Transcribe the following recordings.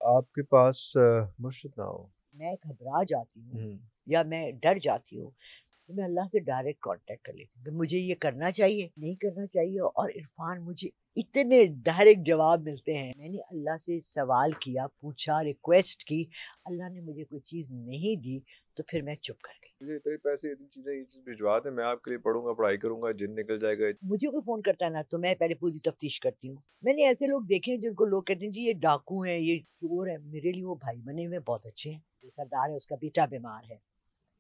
آپ کے پاس مرشد نہ ہو، میں گھبرا جاتی ہوں یا میں ڈر جاتی ہوں تو میں اللہ سے ڈائریکٹ کانٹیکٹ کر لیتی ہوں کہ مجھے یہ کرنا چاہیے نہیں کرنا چاہیے، اور عرفان مجھے اتنے ڈائریکٹ جواب ملتے ہیں. میں نے اللہ سے سوال کیا، پوچھا، ریکویسٹ کی، اللہ نے مجھے کوئی چیز نہیں دی تو پھر میں چپ کر گئی. مجھے اتنے پیسے اتنی چیزیں یہ چیز بھجوا دیں، میں آپ کے لیے پڑھوں گا، پڑھائی کروں گا، جن نکل جائے گا. مجھے کوئی فون کرتا ہے نا تو میں پہلے پوری تفتیش کرتی ہوں. میں نے ایسے لوگ دیکھے ہیں جن کو لوگ کہتے ہیں جی یہ ڈاکو ہیں، یہ چور ہیں. میرے لیے وہ بھائی بنے ہوئے بہت اچھے ہیں. جو سردار ہے اس کا بیٹا بیمار ہے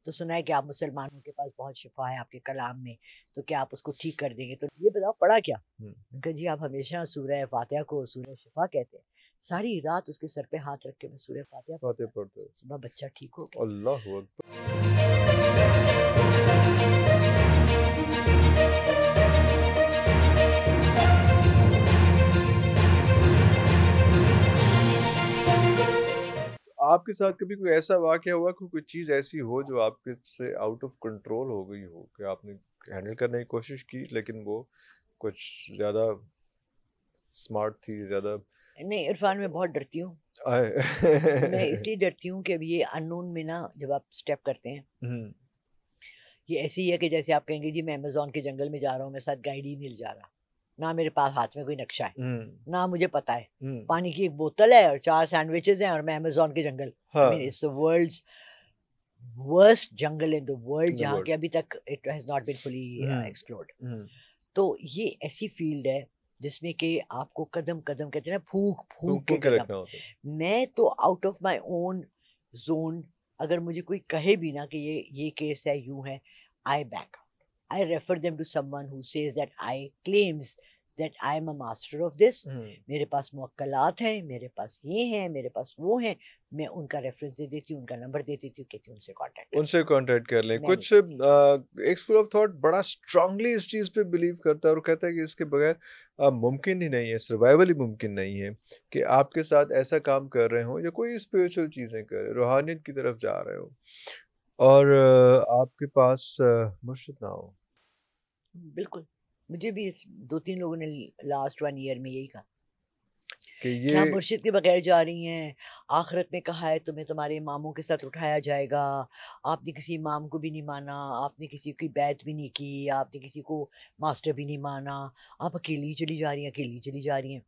تو سنا ہے کہ آپ مسلمانوں کے پاس بہت شفا ہے آپ کے کلام میں، تو کیا آپ اس کو ٹھیک کر دیں گے؟ تو یہ بتاؤ پڑھا کیا؟ ان کا جی آپ ہمیشہ سورہ فاتحہ کو سورہ شفا کہتے ہیں. ساری رات اس کے سر پہ ہاتھ رکھ کے میں سورہ فاتحہ فاتح پڑھتے ہیں. صبح بچہ ٹھیک ہو گیا. اللہ اکبر. آپ کے ساتھ کبھی کوئی ایسا واقعہ ہوا کہ کوئی چیز ایسی ہو جو آپ کے سے آؤٹ آف کنٹرول ہو گئی ہو کہ آپ نے ہینڈل کرنے کی کوشش کی لیکن وہ کچھ زیادہ اسمارٹ تھی، زیادہ نہیں عرفان میں بہت ڈرتی ہوں. میں اس لیے ڈرتی ہوں کہ اب یہ انون میں نا جب آپ سٹیپ کرتے ہیں یہ ایسی ہے کہ جیسے آپ کہیں گے جی میں امیزون کے جنگل میں جا رہا ہوں، میرے ساتھ گائیڈ ہی نہیں جا رہا، نہ میرے پاس ہاتھ میں کوئی نقشہ ہے، نہ مجھے پتا ہے پانی کی ایک بوتل ہے اور 4 سینڈوچز ہیں اور میں امیزون کے جنگل. I mean, it's the world's worst jungle in the world جہاں کہ ابھی تک it has not been fully explored. تو یہ ایسی فیلڈ ہے جس میں کہ آپ کو قدم قدم کہتے ہیں نا پھونک پھونک کے قدم. میں تو out of my own zone اگر مجھے کوئی کہے بھی نا کہ یہ کیس ہے یوں ہے، I back out. I refer them to someone who says that claims that I am a master of this. میرے پاس موکلات ہیں، میرے پاس یہ ہیں، میرے پاس وہ ہیں. میں ان کا ریفرنس دے دیتی ہوں، ان کا نمبر دے دیتی ہوں، کہتی ہوں ان سے کانٹیکٹ کر لیں. کچھ ایک اسکول آف تھاٹ بڑا اسٹرانگلی اس چیز پہ بلیو کرتا ہے اور کہتا ہے کہ اس کے بغیر ممکن ہی نہیں ہے، سروائیول ہی ممکن نہیں ہے کہ آپ کے ساتھ ایسا کام کر رہے ہوں یا کوئی اسپریچول چیزیں کر رہے، روحانیت کی طرف جا رہے ہو اور آپ کے پاس مرشد نہ ہو. بالکل مجھے بھی 2-3 لوگوں نے لاسٹ 1 ایئر میں یہی کہا کہ کیا مرشد کے بغیر جا رہی ہیں، آخرت میں کہا ہے تمہیں تمہارے اماموں کے ساتھ اٹھایا جائے گا، آپ نے کسی امام کو بھی نہیں مانا، آپ نے کسی کی بیعت بھی نہیں کی، آپ نے کسی کو ماسٹر بھی نہیں مانا، آپ اکیلی چلی جا رہی ہیں، اکیلی چلی جا رہی ہیں.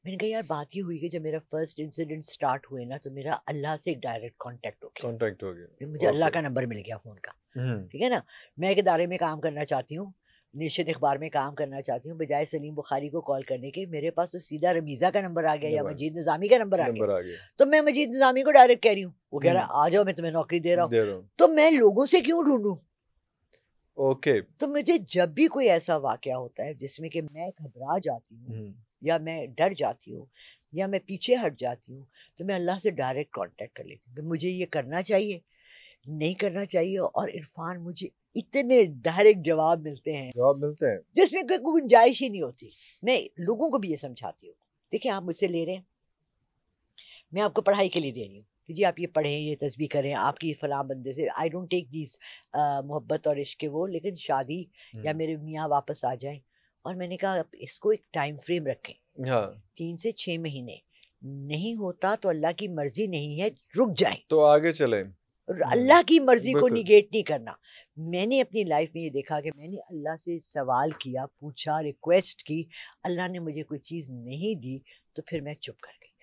میں نے کہا یار بات یہ ہوئی کہ جب میرا فرسٹ انسیڈنٹ سٹارٹ ہوئے نا تو میرا اللہ سے ایک ڈائریکٹ کانٹیکٹ ہو گیا. مجھے اللہ کا نمبر مل گیا فون کا، ٹھیک ہے نا. میں ایک ادارے میں کام کرنا چاہتی ہوں، نیشن اخبار میں کام کرنا چاہتی ہوں، بجائے سلیم بخاری کو کال کرنے کے میرے پاس تو سیدھا رمیزہ کا نمبر آ گیا یا مجید نظامی کا نمبر آ گیا. تو میں مجید نظامی کو ڈائریکٹ کہہ رہی ہوں، وہ کہہ رہا آ جاؤ میں تمہیں نوکری دے رہا ہوں. تو میں لوگوں سے کیوں ڈھونڈوں؟ تو مجھے جب بھی کوئی ایسا واقعہ ہوتا ہے جس میں کہ میں گھبرا جاتی ہوں یا میں ڈر جاتی ہوں یا میں پیچھے ہٹ جاتی ہوں تو میں اللہ سے ڈائریکٹ کانٹیکٹ کر لیتی ہوں کہ مجھے یہ کرنا چاہیے نہیں کرنا چاہیے. اور عرفان مجھے اتنے ڈائریکٹ جواب ملتے ہیں جس میں کوئی گنجائش ہی نہیں ہوتی. میں لوگوں کو بھی یہ سمجھاتی ہوں دیکھیں آپ مجھ سے لے رہے ہیں، میں آپ کو پڑھائی کے لیے دے رہی ہوں کہ جی آپ یہ پڑھیں، یہ تسبیح کریں، آپ کی فلاں بندے سے آئی ڈونٹ ٹیک دیز محبت اور عشق وہ، لیکن شادی یا میرے میاں واپس آ جائیں. اور میں نے کہا اس کو ایک ٹائم فریم رکھیں، 3 سے 6 مہینے نہیں ہوتا تو اللہ کی مرضی نہیں ہے، رک جائیں تو آگے چلیں. اللہ کی مرضی کو نیگیٹ نہیں کرنا. میں نے اپنی لائف میں یہ دیکھا کہ میں نے اللہ سے سوال کیا، پوچھا، ریکویسٹ کی، اللہ نے مجھے کوئی چیز نہیں دی تو پھر میں چپ کر گئی.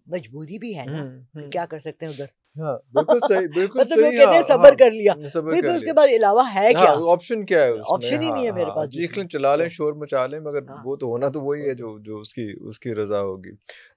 مجبوری بھی ہے نا، کیا کر سکتے ہیں ادھر. بالکل صحیح، بالکل صحیح. کہتے ہیں صبر کر لیا، پھر اس کے بعد علاوہ ہے کیا آپشن کیا ہے اس میں؟ آپشن ہی نہیں ہے میرے پاس. چیخ لیں، چلا لیں، شور مچا لیں، مگر وہ تو ہونا تو وہی ہے جو اس کی رضا ہوگی.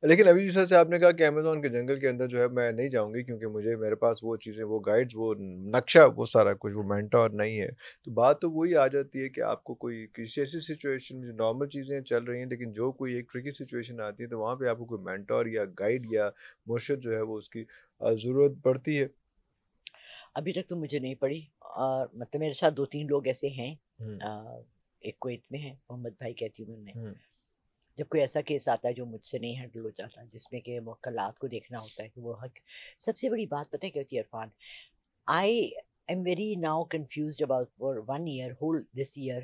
لیکن ابھی جیسے آپ نے کہا کہ امیزون کے جنگل کے اندر جو ہے میں نہیں جاؤں گی کیونکہ میرے پاس وہ چیزیں، وہ گائیڈز، وہ نقشہ، وہ سارا کچھ، وہ مینٹور نہیں ہے. تو بات تو وہی آ جاتی ہے کہ آپ کو کوئی کسی ایسی سچویشن جو نارمل چیزیں چل رہی ہیں لیکن جو کوئی ایک ٹرکی سچویشن آتی ہے تو وہاں پہ آپ کو کوئی مینٹور یا گائیڈ یا مرشد جو ہے وہ اس کی ضرورت پڑتی ہے. ابھی تک تو مجھے نہیں پڑی، اور مطلب میرے ساتھ 2-3 لوگ ایسے ہیں، ایک کویت میں ہے، محمد بھائی کہتی ہوں انہیں. جب کوئی ایسا کیس آتا ہے جو مجھ سے نہیں ہینڈل ہو جاتا، جس میں کہ موکلات کو دیکھنا ہوتا ہے کہ وہ حق. سب سے بڑی بات پتہ ہے کیا ہوتی ہے Irfan? I am very now confused about four 1 year whole this year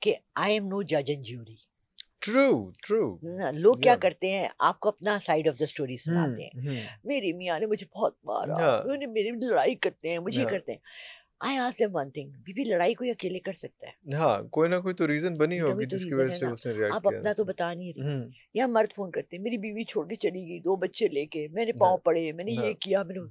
کہ آئی ایم نو جج اینڈ جیوری. true. لوگ کیا Yeah. کرتے ہیں, آپ کو اپنا سائڈ آف دا اسٹوری سناتے ہیں. Hmm. میری میاں نے مجھے بہت مارا, Yeah. میری لڑائی کرتے ہیں, مجھے Yeah. کرتے ہیں. I ask them one thing, بی لڑائی کوئی اکیلے کر سکتا ہے؟ ہاں کوئی نہ کوئی تو ریزن بنی کوئی ہوگی تو جس کی ریزن وجہ ہے سے نا. اس نے ریئیکٹ آپ کیا. اپنا تو بتا نہیں رہی. ہوں یا مرد فون کرتے ہیں, میری بیوی چھوڑ کے چلی گئی 2 بچے لے کے, میں نے پاؤں پڑے, میں نے یہ کیا, میں نے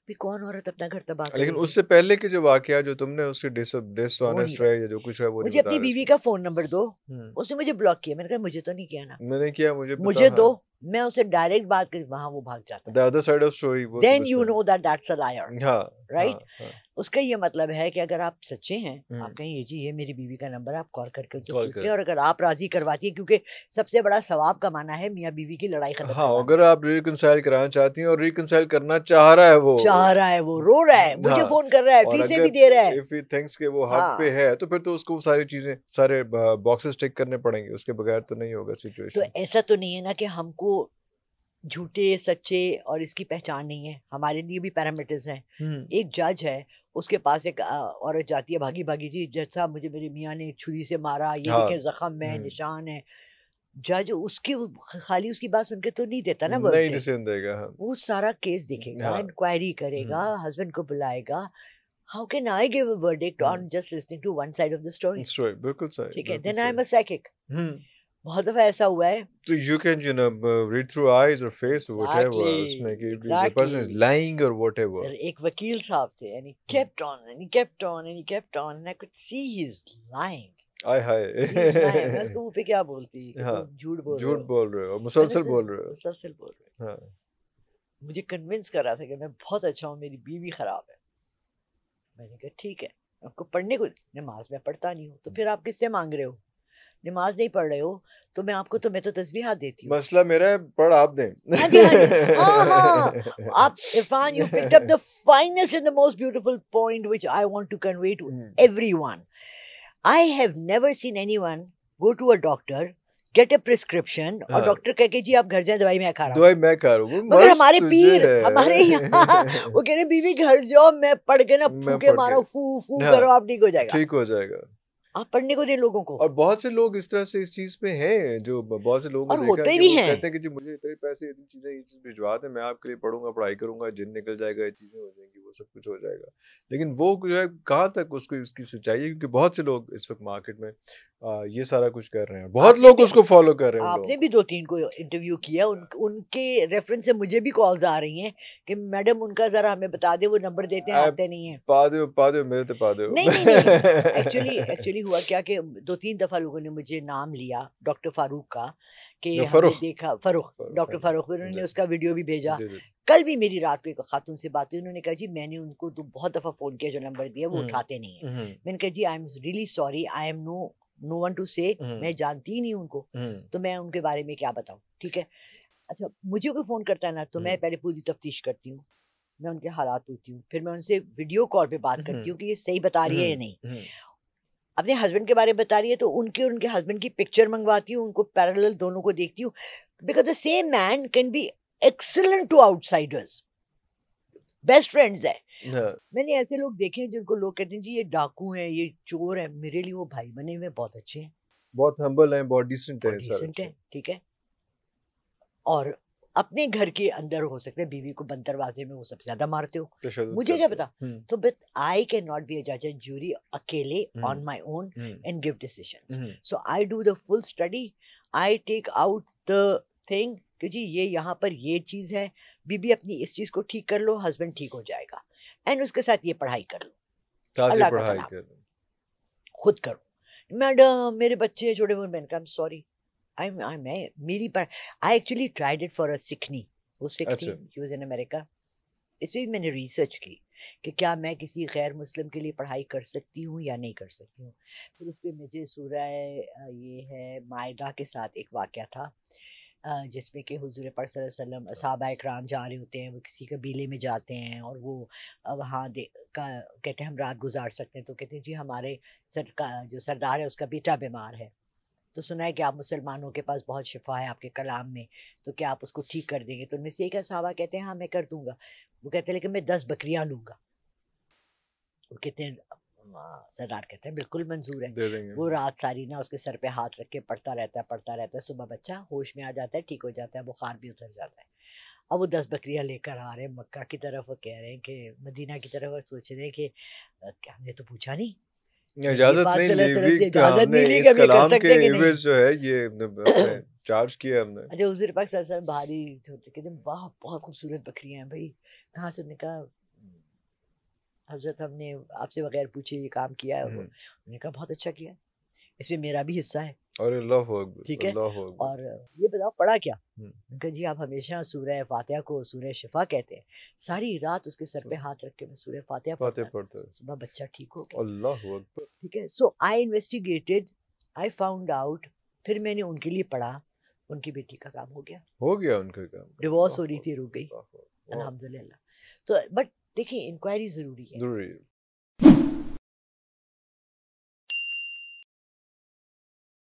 بھی کون عورت اپنا گھر تباہ کرے لیکن گی؟ اس سے پہلے کے جو واقعات جو تم نے اس کے ڈس وہ آنےسٹ نہیں رہے یا جو کچھ ہے وہ نہیں مجھے بتا اپنی رہے بیوی کا فون نمبر دو. ہوں اس نے مجھے بلاک کیا, میں نے کہا مجھے تو نہیں کیا نا, میں نے کیا مجھے پتا. مجھے دو, میں اسے ڈائریکٹ بات کر, وہاں وہ بھاگ جاتا ہے. the other side of story وہ Then you know that that's a liar, ہاں right? ہاں اس کا یہ مطلب ہے کہ اگر آپ سچے ہیں, ہوں. آپ کہیں یہ جی یہ میری بیوی کا نمبر, آپ کال کر کے ان سے Call پوچھتے کر. ہیں, اور اگر آپ راضی کرواتی ہیں, کیونکہ سب سے بڑا ثواب کمانا ہے میاں بیوی کی لڑائی ختم ہاں کروانا. اگر آپ ریکنسائل کرانا چاہتی ہیں اور ریکنسائل کرنا چاہ رہا ہے وہ چاہ رہا ہے, وہ رو رہا ہے, مجھے ہاں فون کر رہا ہے, اور فیسیں اگر بھی دے رہا ہے. if he thinks کہ وہ حق ہاں پہ ہے تو پھر تو اس کو ساری چیزیں سارے باکسز ٹک کرنے پڑیں گے, اس کے بغیر تو نہیں ہوگا تو سچویشن. ایسا تو نہیں ہے نا کہ ہم کو جھوٹے سچے اور اس کی پہچان نہیں ہے, ہمارے لیے بھی پیرامیٹرز ہیں. ایک جج ہے, اس کے پاس ایک عورت جاتی ہے بھاگی بھاگی, جی جج صاحب مجھے میری میاں نے چھری سے مارا, یہ ہاں دیکھیں زخم ہے, نشان ہے. جج اس کی خالی اس کی بات سن کے تو نہیں دیتا نا نہیں ورڈکٹ, ڈیسیژن دے گا. ہاں وہ سارا کیس دیکھے گا, ہاں انکوائری کرے گا, ہسبینڈ کو بلائے گا. How can I give a verdict on just listening to one side of the story? بالکل صحیح ٹھیک ہے, بالکل دین آئی ایم صحیح. A psychic. بہت دفعہ ایسا ہوا ہے. So you can read through eyes or face or whatever اس میں کہ the person is lying or whatever. ایک وکیل صاحب تھے, and he kept on and he kept on and he kept on and I could see he's lying. آئے He's lying. میں اس ہائے کو منہ پہ کیا بولتی کہ ہاں تم جھوٹ بول رہے جھوٹ ہو, بول رہے ہو, میں نے مسلسل بول رہے ہو. مسلسل بول رہے ہو. ہاں مجھے کنونس کر رہا تھا کہ میں بہت اچھا ہوں, میری بیوی خراب ہے. میں نے کہا ٹھیک ہے, آپ کو پڑھنے کو, نماز میں پڑھتا نہیں ہوں تو پھر آپ کس سے مانگ رہے ہو؟ نماز نہیں پڑھ رہے ہو تو میں آپ کو, تو میں تو تسبیحات دیتی ہوں. مسئلہ میرا ہے, پڑھ آپ دیں. ہاں جی ہاں جی, ہاں ہاں, آپ Irfan, you picked up the finest and the most beautiful point which I want to convey to everyone. I have never seen anyone go to a doctor, get a prescription, اور ڈاکٹر کہہ کے جی آپ گھر جائیں, دوائی میں کھا رہا ہوں. دوائی میں کھا رہا ہوں, مگر ہمارے پیر ہمارے یہاں وہ کہہ رہے بیوی گھر جاؤ, میں پڑھ کے نا پھوکے مارو, فو فو کرو, آپ ٹھیک ہو جائے گا. ٹھیک ہو جائے گا. آپ پڑھنے کو دیں لوگوں کو. اور بہت سے لوگ اس طرح سے اس چیز پہ ہیں, جو بہت سے لوگوں کو دیکھا کہ وہ کہتے ہیں کہ جی مجھے اتنے پیسے اتنی چیزیں یہ چیز بھجوا دیں, میں آپ کے لیے پڑھوں گا, پڑھائی کروں گا, جن نکل جائے گا, یہ چیزیں ہو جائیں گی, وہ سب کچھ ہو جائے گا. لیکن وہ جو ہے کہاں تک اس کی سچائی ہے, کیونکہ بہت سے لوگ اس وقت مارکیٹ میں یہ سارا کچھ کر رہے ہیں, بہت لوگ اس کو فالو کر رہے ہیں. آپ نے بھی 2-3 کو انٹرویو کیا, ان کے ریفرنس سے مجھے بھی کالز آ رہی ہیں کہ میڈم ان کا ذرا ہمیں بتا دیں, وہ نمبر دیتے ہیں آتے نہیں ہیں. پا دو میرے تو پا دو. نہیں ایکچولی ہوا کیا کہ 2-3 دفعہ لوگوں نے مجھے نام لیا ڈاکٹر فاروق کا, کہ ہم نے دیکھا, ڈاکٹر فاروق, انہوں نے اس کا ویڈیو بھی بھیجا. کل بھی میری رات کو ایک خاتون سے بات ہوئی, انہوں نے کہا جی میں نے ان کو تو بہت دفعہ فون کیا, جو نمبر دیا وہ اٹھاتے نہیں ہیں. میں نے کہا جی I am really sorry, I am no one to say, میں جانتی ہی نہیں ان کو, تو میں ان کے بارے میں کیا بتاؤں. ٹھیک ہے, اچھا مجھے کوئی فون کرتا ہے نا تو میں پہلے پوری تفتیش کرتی ہوں, میں ان کے حالات پوچھتی ہوں, پھر میں ان سے ویڈیو کال پہ بات کرتی ہوں کہ یہ صحیح بتا رہی ہے یا نہیں. اپنے ہسبینڈ کے بارے میں بتا رہی ہے تو ان کے ہسبینڈ کی پکچر منگواتی ہوں, ان کو پیرالل دونوں کو دیکھتی ہوں, because the same man can be excellent to آؤٹ سائڈرز, بیسٹ فرینڈز ہیں. میں نے ایسے لوگ دیکھے ہیں جن کو لوگ کہتے ہیں جی یہ ڈاکو ہیں, یہ چور ہیں, میرے لیے وہ بھائی بنے ہوئے بہت اچھے ہیں, بہت ہمبل ہیں, بہت ڈیسنٹ ہیں. ٹھیک ہے, اور اپنے گھر کے اندر ہو سکتا ہے بیوی کو بند دروازے میں وہ سب سے زیادہ مارتے ہو, مجھے کیا پتا. تو but I can not be a جج اینڈ جوری اکیلے on my own and give decisions. So I do the full study, I take out the thing کہ جی یہ یہاں پر یہ چیز ہے, بیوی اپنی اس چیز کو ٹھیک کر لو, ہسبینڈ ٹھیک ہو جائے گا, اینڈ اس کے ساتھ یہ پڑھائی کر لو, اللہ کا کلام خود کرو. میڈم میرے بچے چھوٹے موٹے, میں نے کہا سوری, میری I actually tried it for a سکھنی, وہ سکھنی he was in America. اس میں بھی میں نے ریسرچ کی کہ کیا میں کسی غیر مسلم کے لیے پڑھائی کر سکتی ہوں یا نہیں کر سکتی ہوں. پھر اس پہ مجھے سورہ یہ ہے مائدہ کے ساتھ ایک واقعہ تھا, جس میں کہ حضور پاک صلی اللہ علیہ وسلم صحابہ اکرام جا رہے ہوتے ہیں, وہ کسی قبیلے میں جاتے ہیں اور وہ وہاں کہتے ہیں ہم رات گزار سکتے ہیں, تو کہتے ہیں جی ہمارے جو سردار ہے اس کا بیٹا بیمار ہے, تو سنا ہے کہ آپ مسلمانوں کے پاس بہت شفا ہے آپ کے کلام میں, تو کیا آپ اس کو ٹھیک کر دیں گے؟ تو ان میں سے ایک صحابہ کہتے ہیں ہاں میں کر دوں گا. وہ کہتے ہیں لیکن میں 10 بکریاں لوں گا. وہ کہتے ہیں سردار کہتے ہیں بالکل منظور ہے. دے دیں گے. وہ رات ساری نا اس کے سر پہ ہاتھ رکھ کے پڑھتا رہتا ہے. صبح بچہ ہوش میں آ جاتا ہے, ٹھیک ہو جاتا ہے, بخار بھی اتر جاتا ہے. اب وہ 10 بکریاں لے کر آ رہے ہیں مکہ کی طرف, وہ کہہ رہے ہیں کہ مدینہ کی طرف, اور سوچ رہے ہیں کہ ہم نے تو پوچھا نہیں, نبی اجازت پاک نہیں صلی اللہ لی علیہ وسلم ہوئی سے کہ ہم اجازت نے نہیں لی کہ اس ہم یہ کر کلام سکتے کے ہیں کہ نہیں. عوض جو ہے یہ اپنے چارج کیا ہم نے. اچھا حضور پاک صلی اللہ علیہ وسلم بھاری ہوتے کہتے ہیں واہ بہت خوبصورت بکریاں ہیں بھائی, کہاں سے؟ نے کہا حضرت ہم نے آپ سے بغیر پوچھے یہ کام کیا ہے. انہوں نے کہا بہت اچھا کیا, اس میں میرا بھی حصہ ہے. اور اللہ اکبر, ٹھیک ہے, اللہ اکبر. اور یہ بتاؤ پڑھا کیا؟ کہ جی آپ ہمیشہ سورہ فاتحہ کو سورہ شفا کہتے ہیں, ساری رات اس کے سر پہ ہاتھ رکھ کے میں سورہ فاتحہ فاتح پڑھتا پڑھتا ہے. صبح بچہ ٹھیک ہو گیا. اللہ اکبر. ٹھیک ہے, سو آئی انویسٹیگیٹڈ, آئی فاؤنڈ آؤٹ, پھر میں نے ان کے لیے پڑھا, ان کی بیٹی کا کام ہو گیا, ہو گیا ان کا کام, ڈیورس ہو رہی تھی, رک گئی اللہ اکبر. الحمدللہ. تو بٹ دیکھیں انکوائری ضروری ہے. ضروری ہے.